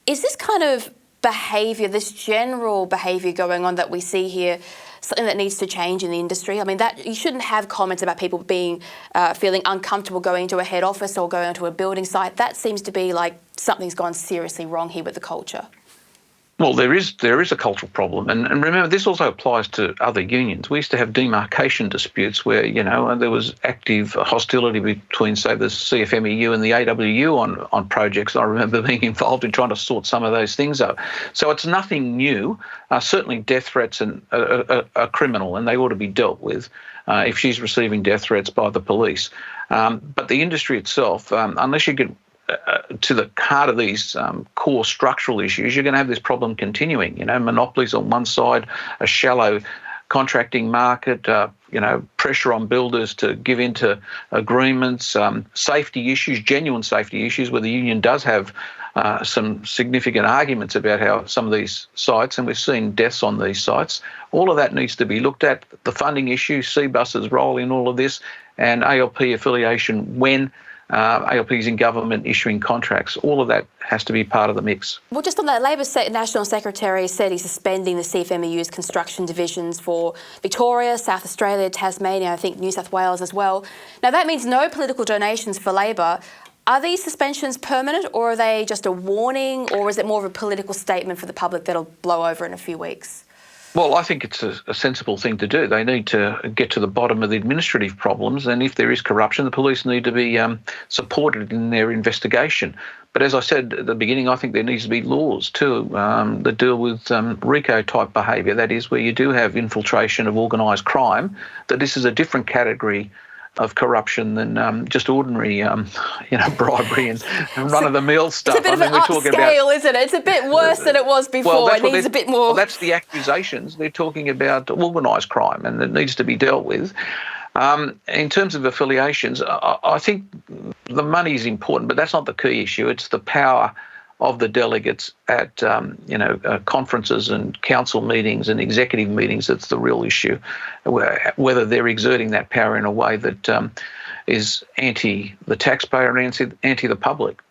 Is this kind of behaviour, this general behaviour going on that we see here, something that needs to change in the industry? I mean, that you shouldn't have comments about people being feeling uncomfortable going to a head office or going to a building site. That seems to be like something's gone seriously wrong here with the culture. Well, there is a cultural problem, and remember, this also applies to other unions. We used to have demarcation disputes where, there was active hostility between, say, the CFMEU and the AWU on projects. I remember being involved in trying to sort some of those things out. So it's nothing new. Certainly death threats are criminal, and they ought to be dealt with if she's receiving death threats by the police. But the industry itself, unless you get to the heart of these core structural issues, you're going to have this problem continuing. Monopolies on one side, a shallow contracting market, pressure on builders to give in to agreements, safety issues, genuine safety issues, where the union does have some significant arguments about how some of these sites, and we've seen deaths on these sites, all of that needs to be looked at. The funding issue, CBUS's role in all of this, and ALP affiliation when ALP's in government issuing contracts. All of that has to be part of the mix. Well, just on that, Labor National Secretary said he's suspending the CFMEU's construction divisions for Victoria, South Australia, Tasmania, I think New South Wales as well. Now, that means no political donations for Labor. Are these suspensions permanent, or are they just a warning, or is it more of a political statement for the public that'll blow over in a few weeks? Well, I think it's a sensible thing to do. They need to get to the bottom of the administrative problems, and if there is corruption, the police need to be supported in their investigation. But as I said at the beginning, I think there needs to be laws too that deal with RICO-type behaviour, that is, where you do have infiltration of organised crime, that this is a different category of corruption than just ordinary, bribery and run-of-the-mill stuff. It's a bit of an upscale, isn't it? It's a bit worse than it was before. Well, it needs a bit more. Well, that's the accusations. They're talking about organised crime, and it needs to be dealt with. In terms of affiliations, I think the money is important, but that's not the key issue. It's the power of the delegates at conferences and council meetings and executive meetings that's the real issue, whether they're exerting that power in a way that is anti the taxpayer and anti the public.